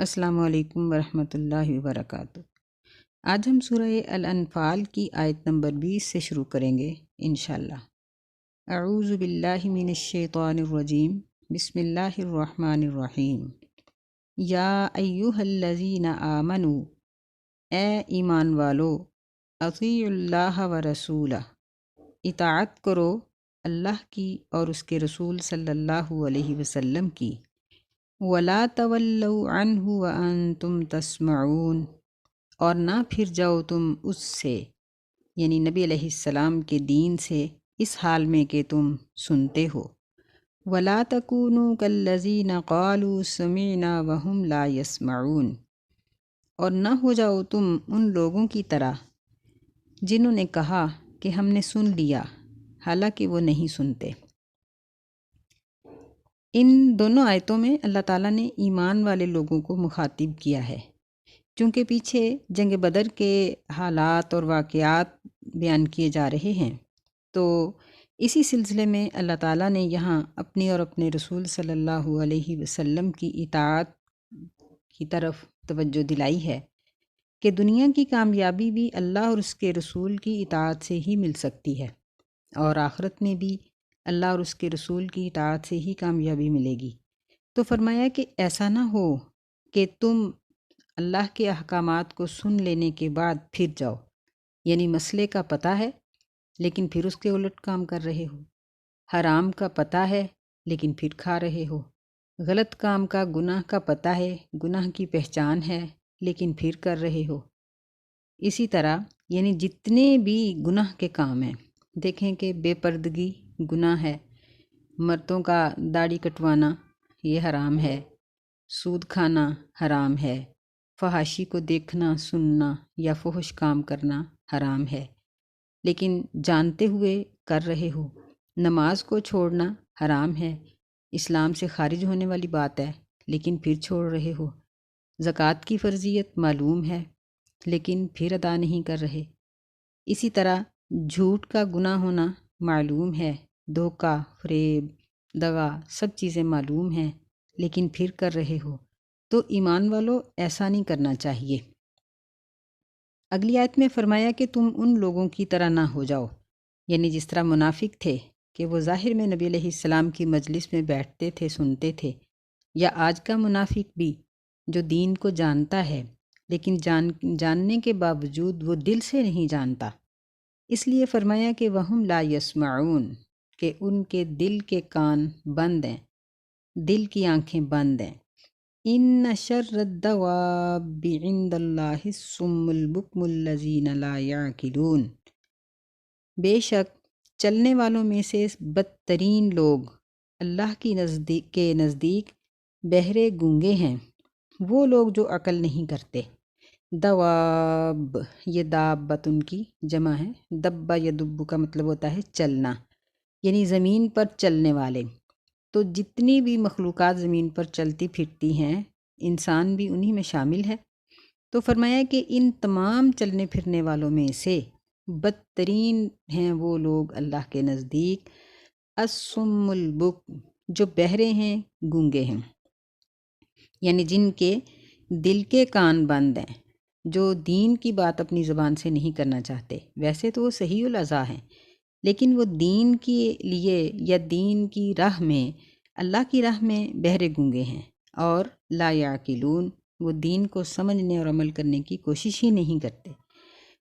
السلام علیکم ورحمۃ اللہ وبرکاتہ۔ آج ہم سورہ الانفال کی آیت نمبر 20 سے شروع کریں گے انشاءاللہ۔ اعوذ باللہ من الشیطان الرجیم، بسم اللہ الرحمن الرحیم۔ یا ایہا الذین آمنوا، اے ایمان والو، اطیعوا اللہ و رسولہ، اطاعت کرو اللہ کی اور اس کے رسول صلی اللہ علیہ وسلم کی۔ وَلَا تَوَلَّوْا عَنْهُ وَأَنْتُمْ تَسْمَعُونَ، اور نہ پھر جاؤ تم اس سے، یعنی نبی علیہ السلام کے دین سے، اس حال میں کہ تم سنتے ہو۔ وَلَا تَكُونُوا كَالَّذِينَ قَالُوا سَمِعْنَا وَهُمْ لَا يَسْمَعُونَ، اور نہ ہو جاؤ تم ان لوگوں کی طرح جنہوں نے کہا کہ ہم نے سن لیا حالانکہ وہ نہیں سنتے۔ ان دونوں آیتوں میں اللہ تعالیٰ نے ایمان والے لوگوں کو مخاطب کیا ہے، چونکہ پیچھے جنگ بدر کے حالات اور واقعات بیان کیے جا رہے ہیں، تو اسی سلسلے میں اللہ تعالیٰ نے یہاں اپنی اور اپنے رسول صلی اللہ علیہ وسلم کی اطاعت کی طرف توجہ دلائی ہے کہ دنیا کی کامیابی بھی اللہ اور اس کے رسول کی اطاعت سے ہی مل سکتی ہے، اور آخرت میں بھی اللہ اور اس کے رسول کی اطاعت سے ہی کامیابی ملے گی۔ تو فرمایا کہ ایسا نہ ہو کہ تم اللہ کے احکامات کو سن لینے کے بعد پھر جاؤ، یعنی مسئلے کا پتہ ہے لیکن پھر اس کے الٹ کام کر رہے ہو، حرام کا پتہ ہے لیکن پھر کھا رہے ہو، غلط کام کا، گناہ کا پتہ ہے، گناہ کی پہچان ہے لیکن پھر کر رہے ہو۔ اسی طرح یعنی جتنے بھی گناہ کے کام ہیں، دیکھیں کہ بے پردگی گناہ ہے، مردوں کا داڑھی کٹوانا یہ حرام ہے، سود کھانا حرام ہے، فحاشی کو دیکھنا، سننا یا فحش کام کرنا حرام ہے لیکن جانتے ہوئے کر رہے ہو، نماز کو چھوڑنا حرام ہے، اسلام سے خارج ہونے والی بات ہے لیکن پھر چھوڑ رہے ہو، زکوٰۃ کی فرضیت معلوم ہے لیکن پھر ادا نہیں کر رہے۔ اسی طرح جھوٹ کا گناہ ہونا معلوم ہے، دھوکہ، فریب، دغا سب چیزیں معلوم ہیں لیکن پھر کر رہے ہو۔ تو ایمان والو ایسا نہیں کرنا چاہیے۔ اگلی آیت میں فرمایا کہ تم ان لوگوں کی طرح نہ ہو جاؤ، یعنی جس طرح منافق تھے کہ وہ ظاہر میں نبی علیہ السلام کی مجلس میں بیٹھتے تھے، سنتے تھے، یا آج کا منافق بھی جو دین کو جانتا ہے لیکن جاننے کے باوجود وہ دل سے نہیں جانتا، اس لیے فرمایا کہ وَهُمْ لَا يَسْمَعُونَ، کہ ان کے دل کے کان بند ہیں، دل کی آنکھیں بند ہیں۔ إِنَّ شَرَّ الدَّوَابِّ عِندَ اللَّهِ الصُّمُّ الْبُكْمُ الَّذِينَ لَا يَعْقِلُونَ، بے شک چلنے والوں میں سے بدترین لوگ اللہ کی نزدیک بہرے گونگے ہیں، وہ لوگ جو عقل نہیں کرتے۔ دواب، یہ دابتن کی جمع ہے، دبا یدب کا مطلب ہوتا ہے چلنا، یعنی زمین پر چلنے والے۔ تو جتنی بھی مخلوقات زمین پر چلتی پھرتی ہیں، انسان بھی انہی میں شامل ہے۔ تو فرمایا کہ ان تمام چلنے پھرنے والوں میں سے بدترین ہیں وہ لوگ اللہ کے نزدیک الصم البکم، جو بہرے ہیں، گونگے ہیں، یعنی جن کے دل کے کان بند ہیں، جو دین کی بات اپنی زبان سے نہیں کرنا چاہتے۔ ویسے تو وہ صحیح الاذا ہیں لیکن وہ دین کے لیے یا دین کی راہ میں، اللہ کی راہ میں بہرے گونگے ہیں، اور لا یعقلون، وہ دین کو سمجھنے اور عمل کرنے کی کوشش ہی نہیں کرتے۔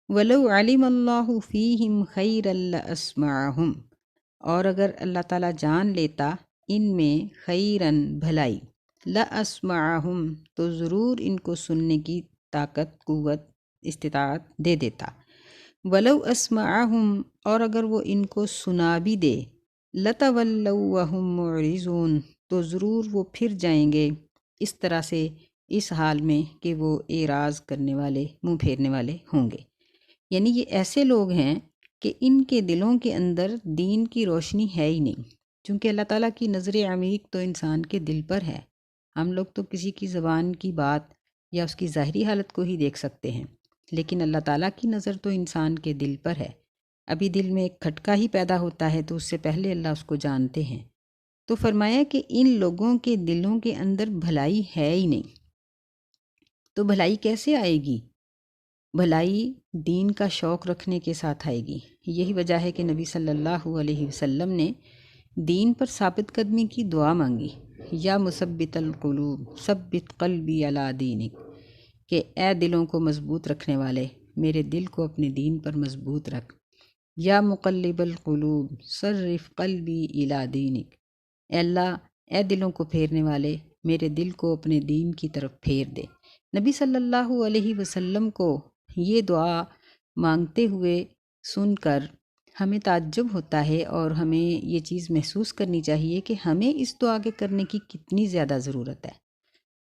وَلَوْ عَلِمَ اللَّهُ فِيهِمْ خَيْرًا لَأَسْمَعَهُمْ، اور اگر اللہ تعالیٰ جان لیتا ان میں خیراً بھلائی، لَأَسْمَعَهُمْ، تو ضرور ان کو سننے کی طاقت، قوت، استطاعت دے دیتا۔ وَلَوْ أَسْمَعَهُمْ، اور اگر وہ ان کو سنا بھی دے، لَتَوَلَّوْا وَهُمْ مُعْرِضُونَ، تو ضرور وہ پھر جائیں گے اس طرح سے، اس حال میں کہ وہ اعراض کرنے والے، منہ پھیرنے والے ہوں گے۔ یعنی یہ ایسے لوگ ہیں کہ ان کے دلوں کے اندر دین کی روشنی ہے ہی نہیں، چونکہ اللہ تعالیٰ کی نظر عمیق تو انسان کے دل پر ہے۔ ہم لوگ تو کسی کی زبان کی بات یا اس کی ظاہری حالت کو ہی دیکھ سکتے ہیں، لیکن اللہ تعالیٰ کی نظر تو انسان کے دل پر ہے۔ ابھی دل میں ایک کھٹکا ہی پیدا ہوتا ہے تو اس سے پہلے اللہ اس کو جانتے ہیں۔ تو فرمایا کہ ان لوگوں کے دلوں کے اندر بھلائی ہے ہی نہیں، تو بھلائی کیسے آئے گی؟ بھلائی دین کا شوق رکھنے کے ساتھ آئے گی۔ یہی وجہ ہے کہ نبی صلی اللہ علیہ وسلم نے دین پر ثابت قدمی کی دعا مانگی، یا مثبت القلوب ثبت قلبی علی دینک، کہ اے دلوں کو مضبوط رکھنے والے، میرے دل کو اپنے دین پر مضبوط رکھ۔ یا مقلب القلوب صرف قلبی الی دینک، اے اللہ، اے دلوں کو پھیرنے والے، میرے دل کو اپنے دین کی طرف پھیر دے۔ نبی صلی اللہ علیہ وسلم کو یہ دعا مانگتے ہوئے سن کر ہمیں تعجب ہوتا ہے، اور ہمیں یہ چیز محسوس کرنی چاہیے کہ ہمیں اس دعا کے کرنے کی کتنی زیادہ ضرورت ہے۔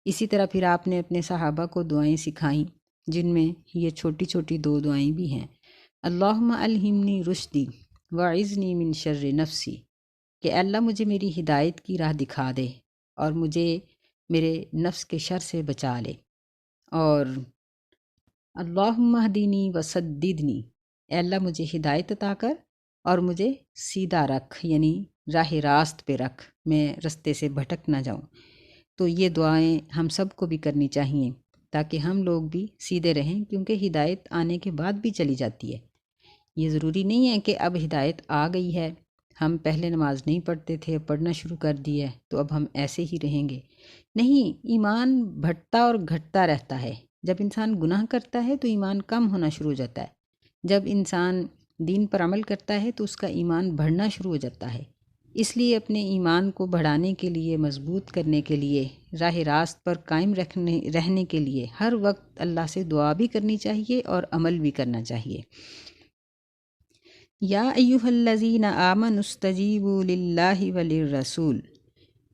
اسی طرح پھر آپ نے اپنے صحابہ کو دعائیں سکھائیں، جن میں یہ چھوٹی چھوٹی 2 دعائیں بھی ہیں۔ اللہم الہمنی رشدی وعذنی من شر نفسی، کہ اللہ مجھے میری ہدایت کی راہ دکھا دے اور مجھے میرے نفس کے شر سے بچا لے۔ اور اللہم اہدنی وسددنی، اے اللہ مجھے ہدایت عطا کر اور مجھے سیدھا رکھ، یعنی راہ راست پہ رکھ، میں رستے سے بھٹک نہ جاؤں۔ تو یہ دعائیں ہم سب کو بھی کرنی چاہیے تاکہ ہم لوگ بھی سیدھے رہیں، کیونکہ ہدایت آنے کے بعد بھی چلی جاتی ہے۔ یہ ضروری نہیں ہے کہ اب ہدایت آ گئی ہے، ہم پہلے نماز نہیں پڑھتے تھے، اب پڑھنا شروع کر دی ہے تو اب ہم ایسے ہی رہیں گے۔ نہیں، ایمان بھٹتا اور گھٹتا رہتا ہے۔ جب انسان گناہ کرتا ہے تو ایمان کم ہونا شروع ہو جاتا ہے، جب انسان دین پر عمل کرتا ہے تو اس کا ایمان بڑھنا شروع ہو جاتا ہے۔ اس لیے اپنے ایمان کو بڑھانے کے لیے، مضبوط کرنے کے لیے، راہ راست پر قائم رہنے کے لیے ہر وقت اللہ سے دعا بھی کرنی چاہیے اور عمل بھی کرنا چاہیے۔ یا ایھا الذین آمنوا استجیبوا للہ وللرسول،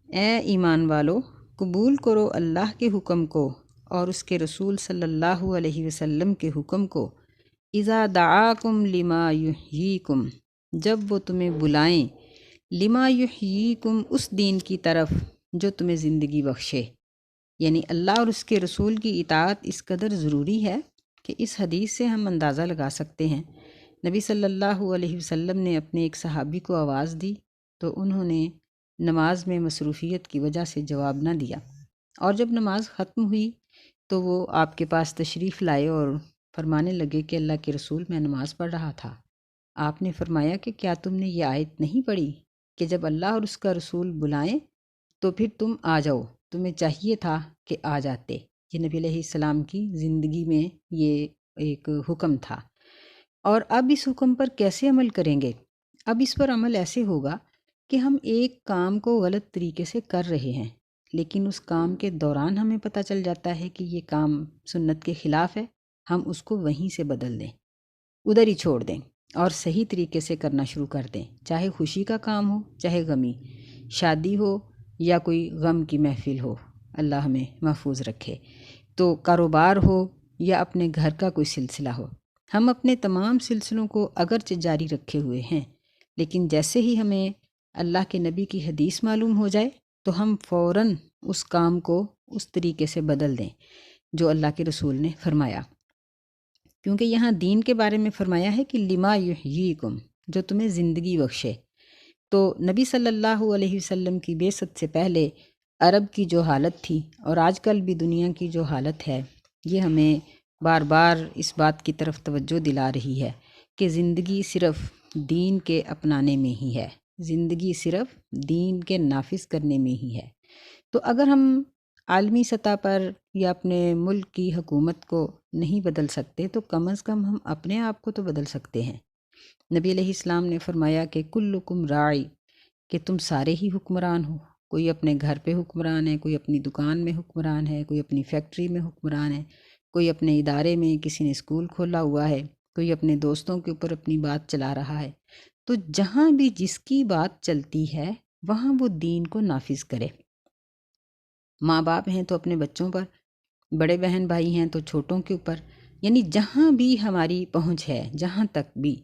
اے ایمان والو، قبول کرو اللہ کے حکم کو اور اس کے رسول صلی اللہ علیہ وسلم کے حکم کو۔ اذا دعاکم لما یحییکم، جب وہ تمہیں بلائیں، لما یحییکم، اس دین کی طرف جو تمہیں زندگی بخشے۔ یعنی اللہ اور اس کے رسول کی اطاعت اس قدر ضروری ہے کہ اس حدیث سے ہم اندازہ لگا سکتے ہیں۔ نبی صلی اللہ علیہ وسلم نے اپنے ایک صحابی کو آواز دی تو انہوں نے نماز میں مصروفیت کی وجہ سے جواب نہ دیا، اور جب نماز ختم ہوئی تو وہ آپ کے پاس تشریف لائے اور فرمانے لگے کہ اللہ کے رسول، میں نماز پڑھ رہا تھا۔ آپ نے فرمایا کہ کیا تم نے یہ آیت نہیں پڑھی کہ جب اللہ اور اس کا رسول بلائیں تو پھر تم آ جاؤ، تمہیں چاہیے تھا کہ آ جاتے۔ یہ نبی علیہ السلام کی زندگی میں یہ ایک حکم تھا۔ اور اب اس حکم پر کیسے عمل کریں گے؟ اب اس پر عمل ایسے ہوگا کہ ہم ایک کام کو غلط طریقے سے کر رہے ہیں، لیکن اس کام کے دوران ہمیں پتہ چل جاتا ہے کہ یہ کام سنت کے خلاف ہے، ہم اس کو وہیں سے بدل دیں، ادھر ہی چھوڑ دیں اور صحیح طریقے سے کرنا شروع کر دیں۔ چاہے خوشی کا کام ہو، چاہے غمی، شادی ہو یا کوئی غم کی محفل ہو، اللہ ہمیں محفوظ رکھے۔ تو کاروبار ہو یا اپنے گھر کا کوئی سلسلہ ہو، ہم اپنے تمام سلسلوں کو اگرچہ جاری رکھے ہوئے ہیں، لیکن جیسے ہی ہمیں اللہ کے نبی کی حدیث معلوم ہو جائے تو ہم فوراً اس کام کو اس طریقے سے بدل دیں جو اللہ کے رسول نے فرمایا، کیونکہ یہاں دین کے بارے میں فرمایا ہے کہ لما یحییکم، جو تمہیں زندگی بخشے۔ تو نبی صلی اللہ علیہ وسلم کی بعثت سے پہلے عرب کی جو حالت تھی اور آج کل بھی دنیا کی جو حالت ہے، یہ ہمیں بار بار اس بات کی طرف توجہ دلا رہی ہے کہ زندگی صرف دین کے اپنانے میں ہی ہے، زندگی صرف دین کے نافذ کرنے میں ہی ہے۔ تو اگر ہم عالمی سطح پر یا اپنے ملک کی حکومت کو نہیں بدل سکتے تو کم از کم ہم اپنے آپ کو تو بدل سکتے ہیں۔ نبی علیہ السلام نے فرمایا کہ کلکم راعی، کہ تم سارے ہی حکمران ہو، کوئی اپنے گھر پہ حکمران ہے، کوئی اپنی دکان میں حکمران ہے، کوئی اپنی فیکٹری میں حکمران ہے، کوئی اپنے ادارے میں، کسی نے اسکول کھولا ہوا ہے، کوئی اپنے دوستوں کے اوپر اپنی بات چلا رہا ہے۔ تو جہاں بھی جس کی بات چلتی ہے وہاں وہ دین کو نافذ کرے۔ ماں باپ ہیں تو اپنے بچوں پر، بڑے بہن بھائی ہیں تو چھوٹوں کے اوپر، یعنی جہاں بھی ہماری پہنچ ہے، جہاں تک بھی،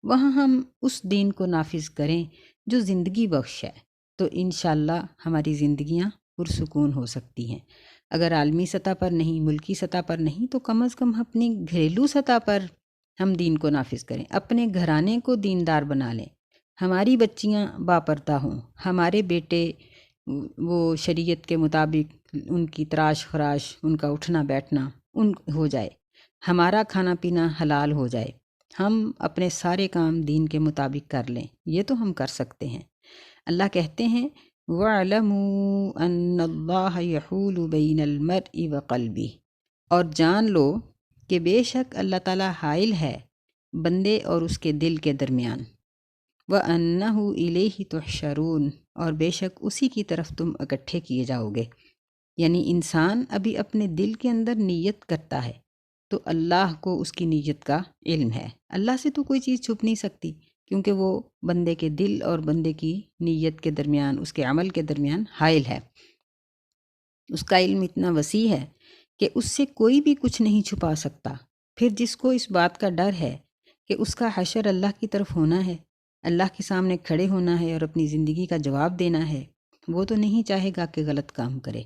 وہاں ہم اس دین کو نافذ کریں جو زندگی بخش ہے، تو انشاءاللہ ہماری زندگیاں پرسکون ہو سکتی ہیں۔ اگر عالمی سطح پر نہیں، ملکی سطح پر نہیں، تو کم از کم اپنی گھریلو سطح پر ہم دین کو نافذ کریں، اپنے گھرانے کو دیندار بنا لیں، ہماری بچیاں باپردہ ہوں، ہمارے بیٹے وہ شریعت کے مطابق ان کی تراش خراش، ان کا اٹھنا بیٹھنا ہو جائے، ہمارا کھانا پینا حلال ہو جائے، ہم اپنے سارے کام دین کے مطابق کر لیں، یہ تو ہم کر سکتے ہیں۔ اللہ کہتے ہیں وَاعْلَمُوا أَنَّ اللَّهَ يَحُولُ بَيْنَ الْمَرْءِ وَقَلْبِهِ، اور جان لو کہ بے شک اللہ تعالیٰ حائل ہے بندے اور اس کے دل کے درمیان، وَأَنَّهُ إِلَيْهِ تُحْشَرُونَ، اور بے شک اسی کی طرف تم اکٹھے کیے جاؤ گے۔ یعنی انسان ابھی اپنے دل کے اندر نیت کرتا ہے تو اللہ کو اس کی نیت کا علم ہے، اللہ سے تو کوئی چیز چھپ نہیں سکتی، کیونکہ وہ بندے کے دل اور بندے کی نیت کے درمیان، اس کے عمل کے درمیان حائل ہے۔ اس کا علم اتنا وسیع ہے کہ اس سے کوئی بھی کچھ نہیں چھپا سکتا۔ پھر جس کو اس بات کا ڈر ہے کہ اس کا حشر اللہ کی طرف ہونا ہے، اللہ کے سامنے کھڑے ہونا ہے اور اپنی زندگی کا جواب دینا ہے، وہ تو نہیں چاہے گا کہ غلط کام کرے۔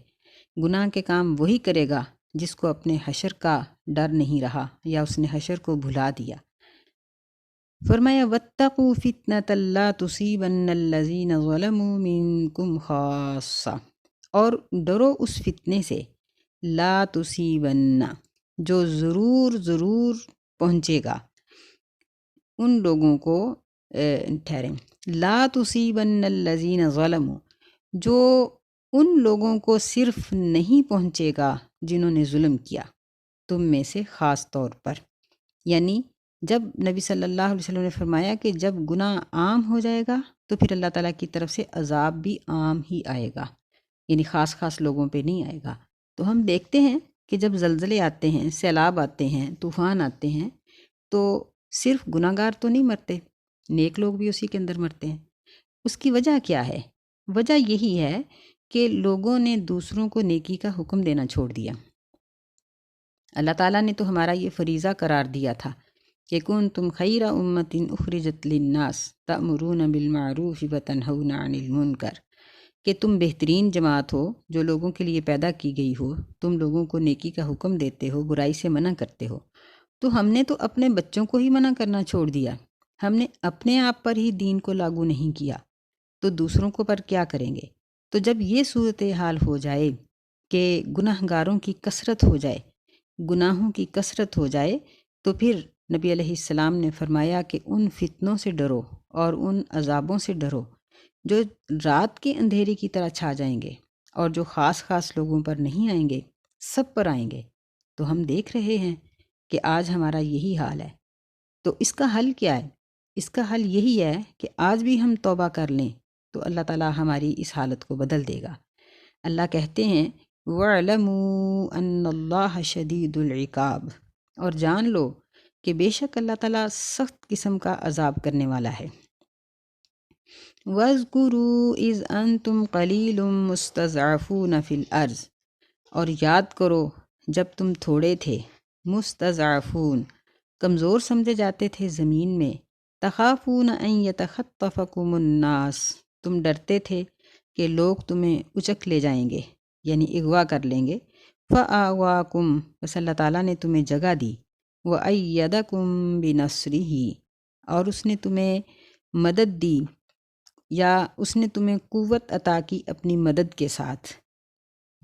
گناہ کے کام وہی کرے گا جس کو اپنے حشر کا ڈر نہیں رہا یا اس نے حشر کو بھلا دیا۔ فرمایا وَاتَّقُوا فِتْنَةً لَا تُصِيبَنَّ الَّذِينَ ظَلَمُوا مِنْكُمْ خَاصَّةً، اور ڈرو اس فتنے سے، لا تصیبن، جو ضرور ضرور پہنچے گا ان لوگوں کو، ٹھہریں، لا تصیبن الذین ظلموا، جو ان لوگوں کو صرف نہیں پہنچے گا جنہوں نے ظلم کیا تم میں سے خاص طور پر۔ یعنی جب نبی صلی اللہ علیہ وسلم نے فرمایا کہ جب گناہ عام ہو جائے گا تو پھر اللہ تعالیٰ کی طرف سے عذاب بھی عام ہی آئے گا، یعنی خاص خاص لوگوں پہ نہیں آئے گا۔ تو ہم دیکھتے ہیں کہ جب زلزلے آتے ہیں، سیلاب آتے ہیں، طوفان آتے ہیں، تو صرف گناہ گار تو نہیں مرتے، نیک لوگ بھی اسی کے اندر مرتے ہیں۔ اس کی وجہ کیا ہے؟ وجہ یہی ہے کہ لوگوں نے دوسروں کو نیکی کا حکم دینا چھوڑ دیا۔ اللہ تعالیٰ نے تو ہمارا یہ فریضہ قرار دیا تھا کہ کنتم خیر امۃ اخرجت للناس تأمرون بالمعروف وتنہون عن المنکر، کہ تم بہترین جماعت ہو جو لوگوں کے لیے پیدا کی گئی ہو، تم لوگوں کو نیکی کا حکم دیتے ہو، برائی سے منع کرتے ہو۔ تو ہم نے تو اپنے بچوں کو ہی منع کرنا چھوڑ دیا، ہم نے اپنے آپ پر ہی دین کو لاگو نہیں کیا، تو دوسروں کو پر کیا کریں گے؟ تو جب یہ صورتحال ہو جائے کہ گناہ گاروں کی کثرت ہو جائے، گناہوں کی کثرت ہو جائے، تو پھر نبی علیہ السلام نے فرمایا کہ ان فتنوں سے ڈرو اور ان عذابوں سے ڈرو جو رات کے اندھیرے کی طرح چھا جائیں گے اور جو خاص خاص لوگوں پر نہیں آئیں گے، سب پر آئیں گے۔ تو ہم دیکھ رہے ہیں کہ آج ہمارا یہی حال ہے۔ تو اس کا حل کیا ہے؟ اس کا حل یہی ہے کہ آج بھی ہم توبہ کر لیں تو اللہ تعالیٰ ہماری اس حالت کو بدل دے گا۔ اللہ کہتے ہیں وَاعْلَمُوا أَنَّ اللَّهَ شَدِيدُ الْعِقَابِ، اور جان لو کہ بے شک اللہ تعالیٰ سخت قسم کا عذاب کرنے والا ہے۔ وَاذْكُرُوا إِذْ أَنْتُمْ قَلِيلٌ مُسْتَضْعَفُونَ فِي الْأَرْضِ، اور یاد کرو جب تم تھوڑے تھے، مستضعفون، کمزور سمجھے جاتے تھے زمین میں، تخافون ان یتخطفکم الناس، تم ڈرتے تھے کہ لوگ تمہیں اچک لے جائیں گے، یعنی اغوا کر لیں گے۔ فآواکم، بس اللہ تعالیٰ نے تمہیں جگہ دی، وَأَيَّدَکُم بِنَصْرِہِ، اور اس نے تمہیں مدد دی یا اس نے تمہیں قوت عطا کی اپنی مدد کے ساتھ۔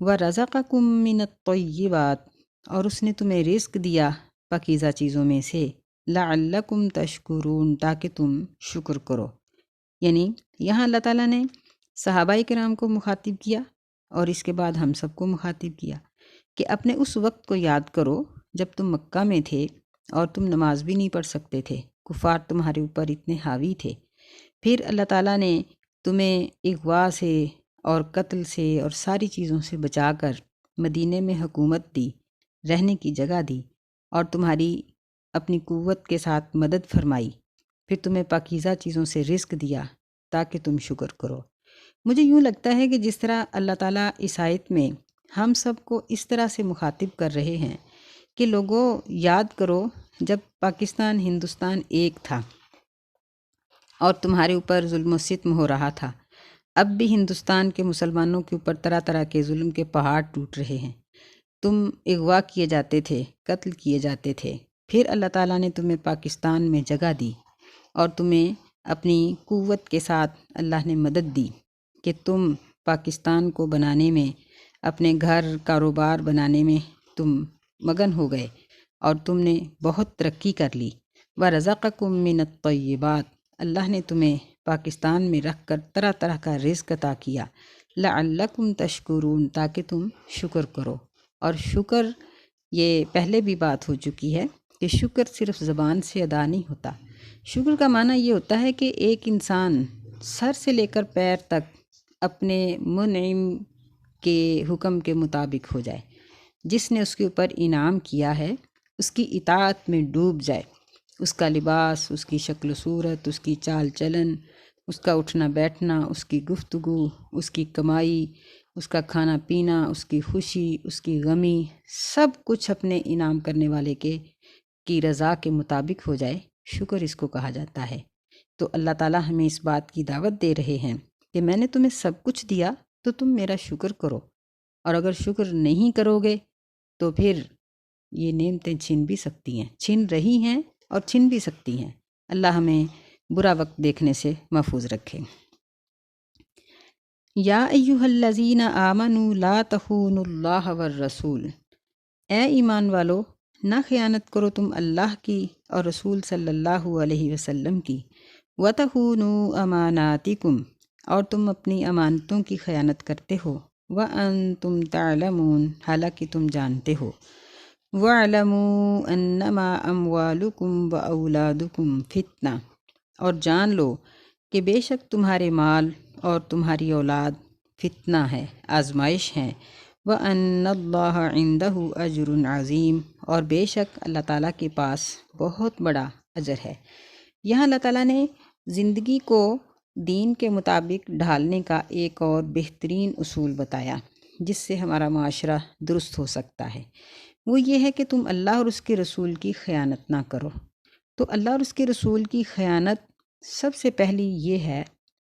وَرَزَقَكُم مِّنَ الطَّيِّبَاتِ، اور اس نے تمہیں رزق دیا پاکیزہ چیزوں میں سے، لَعَلَّكُمْ تَشْكُرُونَ، تاکہ تم شکر کرو۔ یعنی یہاں اللہ تعالیٰ نے صحابہ کرام کو مخاطب کیا اور اس کے بعد ہم سب کو مخاطب کیا کہ اپنے اس وقت کو یاد کرو جب تم مکہ میں تھے اور تم نماز بھی نہیں پڑھ سکتے تھے، کفار تمہارے اوپر اتنے حاوی تھے، پھر اللہ تعالیٰ نے تمہیں اغوا سے اور قتل سے اور ساری چیزوں سے بچا کر مدینے میں حکومت دی، رہنے کی جگہ دی، اور تمہاری اپنی قوت کے ساتھ مدد فرمائی، پھر تمہیں پاکیزہ چیزوں سے رزق دیا تاکہ تم شکر کرو۔ مجھے یوں لگتا ہے کہ جس طرح اللہ تعالیٰ اس آیت میں ہم سب کو اس طرح سے مخاطب کر رہے ہیں کہ لوگوں یاد کرو جب پاکستان ہندوستان ایک تھا اور تمہارے اوپر ظلم و ستم ہو رہا تھا، اب بھی ہندوستان کے مسلمانوں کے اوپر طرح طرح کے ظلم کے پہاڑ ٹوٹ رہے ہیں، تم اغوا کیے جاتے تھے، قتل کیے جاتے تھے، پھر اللہ تعالیٰ نے تمہیں پاکستان میں جگہ دی اور تمہیں اپنی قوت کے ساتھ اللہ نے مدد دی کہ تم پاکستان کو بنانے میں، اپنے گھر کاروبار بنانے میں تم مگن ہو گئے اور تم نے بہت ترقی کر لی۔ وَرَزَقَكُم مِّنَ الطَّيِّبَاتِ، اللہ نے تمہیں پاکستان میں رکھ کر طرح طرح کا رزق عطا کیا۔ لَعَلَّكُمْ تَشْكُرُونَ، تاکہ تم شکر کرو۔ اور شکر، یہ پہلے بھی بات ہو چکی ہے کہ شکر صرف زبان سے ادا نہیں ہوتا۔ شکر کا معنی یہ ہوتا ہے کہ ایک انسان سر سے لے کر پیر تک اپنے منعم کے حکم کے مطابق ہو جائے، جس نے اس کے اوپر انعام کیا ہے اس کی اطاعت میں ڈوب جائے، اس کا لباس، اس کی شکل و صورت، اس کی چال چلن، اس کا اٹھنا بیٹھنا، اس کی گفتگو، اس کی کمائی، اس کا کھانا پینا، اس کی خوشی، اس کی غمی، سب کچھ اپنے انعام کرنے والے کی رضا کے مطابق ہو جائے، شکر اس کو کہا جاتا ہے۔ تو اللہ تعالیٰ ہمیں اس بات کی دعوت دے رہے ہیں کہ میں نے تمہیں سب کچھ دیا تو تم میرا شکر کرو، اور اگر شکر نہیں کرو گے تو پھر یہ نعمتیں چھن بھی سکتی ہیں، چھن رہی ہیں اور چھن بھی سکتی ہیں۔ اللہ ہمیں برا وقت دیکھنے سے محفوظ رکھے۔ یا ایہا الذین آمنوا لا تخونوا اللہ والرسول، اے ایمان والو، نہ خیانت کرو تم اللہ کی اور رسول صلی اللہ علیہ وسلم کی۔ وَتَخُونُوا أَمَانَاتِكُمْ، اور تم اپنی امانتوں کی خیانت کرتے ہو۔ وَأَنْتُمْ تَعْلَمُونَ، حالانکہ تم جانتے ہو۔ وَاعْلَمُوا أَنَّمَا أَمْوَالُكُمْ وَأَوْلَادُكُمْ فِتْنَةٌ، اور جان لو کہ بے شک تمہارے مال اور تمہاری اولاد فتنہ ہے، آزمائش ہیں۔ وَأَنَّ اللَّهَ عِندَهُ أَجْرٌ عَظِيمٌ، اور بے شک اللہ تعالیٰ کے پاس بہت بڑا اجر ہے۔ یہاں اللہ تعالیٰ نے زندگی کو دین کے مطابق ڈھالنے کا ایک اور بہترین اصول بتایا جس سے ہمارا معاشرہ درست ہو سکتا ہے۔ وہ یہ ہے کہ تم اللہ اور اس کے رسول کی خیانت نہ کرو۔ تو اللہ اور اس کے رسول کی خیانت سب سے پہلی یہ ہے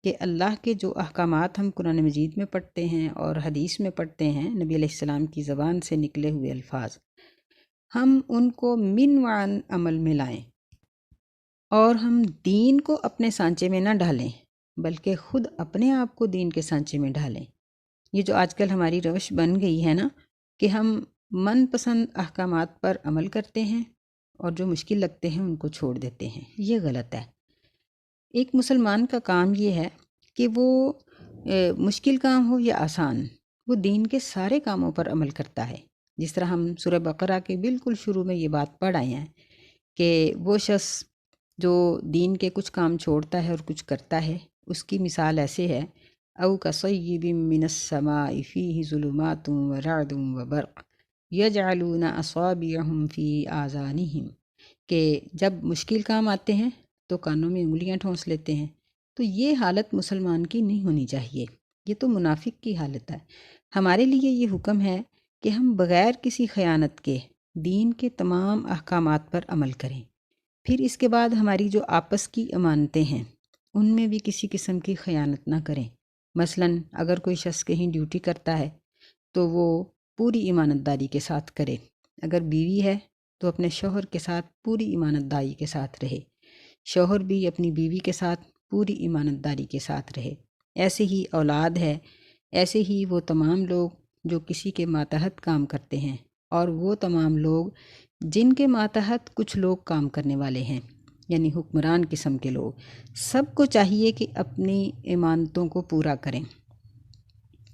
کہ اللہ کے جو احکامات ہم قرآن مجید میں پڑھتے ہیں اور حدیث میں پڑھتے ہیں، نبی علیہ السلام کی زبان سے نکلے ہوئے الفاظ، ہم ان کو من وعن عمل میں لائیں، اور ہم دین کو اپنے سانچے میں نہ ڈھالیں بلکہ خود اپنے آپ کو دین کے سانچے میں ڈھالیں۔ یہ جو آج کل ہماری روش بن گئی ہے نا کہ ہم من پسند احکامات پر عمل کرتے ہیں اور جو مشکل لگتے ہیں ان کو چھوڑ دیتے ہیں، یہ غلط ہے۔ ایک مسلمان کا کام یہ ہے کہ وہ مشکل کام ہو یا آسان، وہ دین کے سارے کاموں پر عمل کرتا ہے۔ جس طرح ہم سورہ بقرہ کے بالکل شروع میں یہ بات پڑھ آئے ہیں کہ وہ شخص جو دین کے کچھ کام چھوڑتا ہے اور کچھ کرتا ہے، اس کی مثال ایسے ہے، او کصیب من السماء فیہ ظلمات ورعد وبرق یجعلون اصابعهم فی آذانہم، کہ جب مشکل کام آتے ہیں تو کانوں میں انگلیاں ٹھونس لیتے ہیں۔ تو یہ حالت مسلمان کی نہیں ہونی چاہیے، یہ تو منافق کی حالت ہے۔ ہمارے لیے یہ حکم ہے کہ ہم بغیر کسی خیانت کے دین کے تمام احکامات پر عمل کریں۔ پھر اس کے بعد ہماری جو آپس کی امانتیں ہیں ان میں بھی کسی قسم کی خیانت نہ کریں۔ مثلا اگر کوئی شخص کہیں ڈیوٹی کرتا ہے تو وہ پوری ایمانت داری کے ساتھ کرے، اگر بیوی ہے تو اپنے شوہر کے ساتھ پوری ایمانت داری کے ساتھ رہے، شوہر بھی اپنی بیوی کے ساتھ پوری ایمانت داری کے ساتھ رہے۔ ایسے ہی اولاد ہے، ایسے ہی وہ تمام لوگ جو کسی کے ماتحت کام کرتے ہیں، اور وہ تمام لوگ جن کے ماتحت کچھ لوگ کام کرنے والے ہیں، یعنی حکمران قسم کے لوگ، سب کو چاہیے کہ اپنی ایمانتوں کو پورا کریں،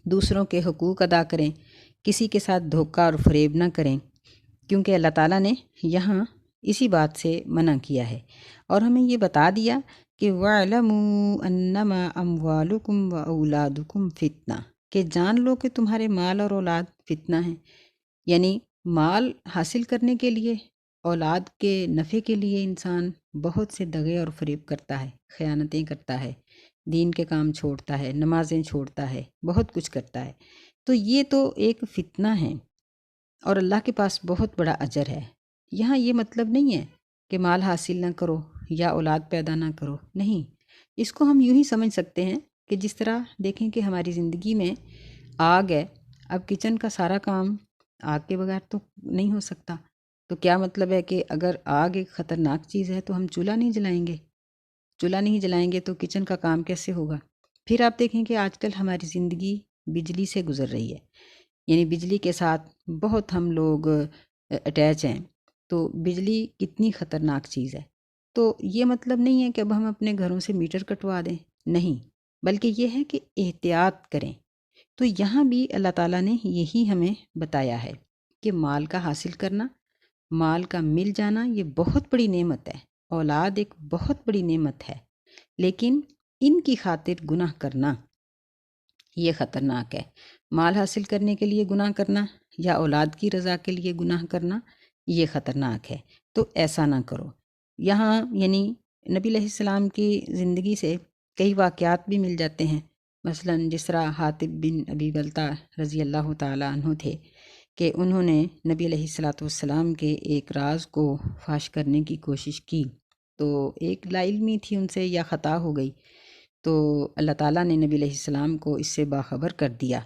دوسروں کے حقوق ادا کریں، کسی کے ساتھ دھوکہ اور فریب نہ کریں، کیونکہ اللہ تعالیٰ نے یہاں اسی بات سے منع کیا ہے، اور ہمیں یہ بتا دیا کہ وَاعْلَمُوا أَنَّمَا أَمْوَالُكُمْ وَأَوْلَادُكُمْ فِتْنَةٌ، کہ جان لو کہ تمہارے مال اور اولاد فتنہ ہیں۔ یعنی مال حاصل کرنے کے لیے، اولاد کے نفع کے لیے انسان بہت سے دغے اور فریب کرتا ہے، خیانتیں کرتا ہے، دین کے کام چھوڑتا ہے، نمازیں چھوڑتا ہے، بہت کچھ کرتا ہے۔ تو یہ تو ایک فتنہ ہے اور اللہ کے پاس بہت بڑا اجر ہے۔ یہاں یہ مطلب نہیں ہے کہ مال حاصل نہ کرو یا اولاد پیدا نہ کرو، نہیں، اس کو ہم یوں ہی سمجھ سکتے ہیں کہ جس طرح دیکھیں کہ ہماری زندگی میں آگ ہے، اب کچن کا سارا کام آگ کے بغیر تو نہیں ہو سکتا، تو کیا مطلب ہے کہ اگر آگ ایک خطرناک چیز ہے تو ہم چولہا نہیں جلائیں گے، چولہا نہیں جلائیں گے تو کچن کا کام کیسے ہوگا؟ پھر آپ دیکھیں کہ آج کل ہماری زندگی بجلی سے گزر رہی ہے، یعنی بجلی کے ساتھ بہت ہم لوگ اٹیچ ہیں، تو بجلی کتنی خطرناک چیز ہے۔ تو یہ مطلب نہیں ہے کہ اب ہم اپنے گھروں سے میٹر کٹوا دیں، نہیں، بلکہ یہ ہے کہ احتیاط کریں۔ تو یہاں بھی اللہ تعالیٰ نے یہی ہمیں بتایا ہے کہ مال کا حاصل کرنا، مال کا مل جانا یہ بہت بڑی نعمت ہے، اولاد ایک بہت بڑی نعمت ہے، لیکن ان کی خاطر گناہ کرنا یہ خطرناک ہے۔ مال حاصل کرنے کے لیے گناہ کرنا یا اولاد کی رضا کے لیے گناہ کرنا یہ خطرناک ہے، تو ایسا نہ کرو۔ یہاں یعنی نبی علیہ السلام کی زندگی سے کئی واقعات بھی مل جاتے ہیں، مثلا جس طرح حاطب بن ابی بلتع رضی اللہ تعالیٰ عنہ تھے کہ انہوں نے نبی علیہ السلام کے ایک راز کو فاش کرنے کی کوشش کی، تو ایک لا علمی تھی ان سے یا خطا ہو گئی، تو اللہ تعالیٰ نے نبی علیہ السلام کو اس سے باخبر کر دیا،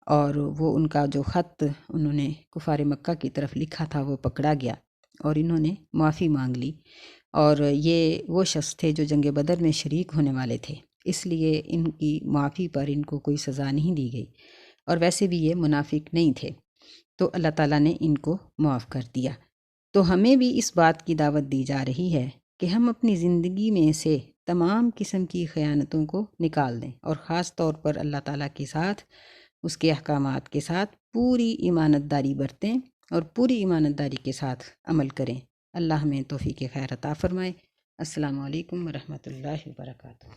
اور وہ ان کا جو خط انہوں نے کفار مکہ کی طرف لکھا تھا وہ پکڑا گیا، اور انہوں نے معافی مانگ لی، اور یہ وہ شخص تھے جو جنگ بدر میں شریک ہونے والے تھے، اس لیے ان کی معافی پر ان کو کوئی سزا نہیں دی گئی، اور ویسے بھی یہ منافق نہیں تھے، تو اللہ تعالیٰ نے ان کو معاف کر دیا۔ تو ہمیں بھی اس بات کی دعوت دی جا رہی ہے کہ ہم اپنی زندگی میں سے تمام قسم کی خیانتوں کو نکال دیں، اور خاص طور پر اللہ تعالیٰ کے ساتھ، اس کے احکامات کے ساتھ پوری ایمانت داری برتیں اور پوری ایمانت داری کے ساتھ عمل کریں۔ اللہ ہمیں توفیق خیر عطا فرمائے۔ السلام علیکم ورحمۃ اللہ وبرکاتہ۔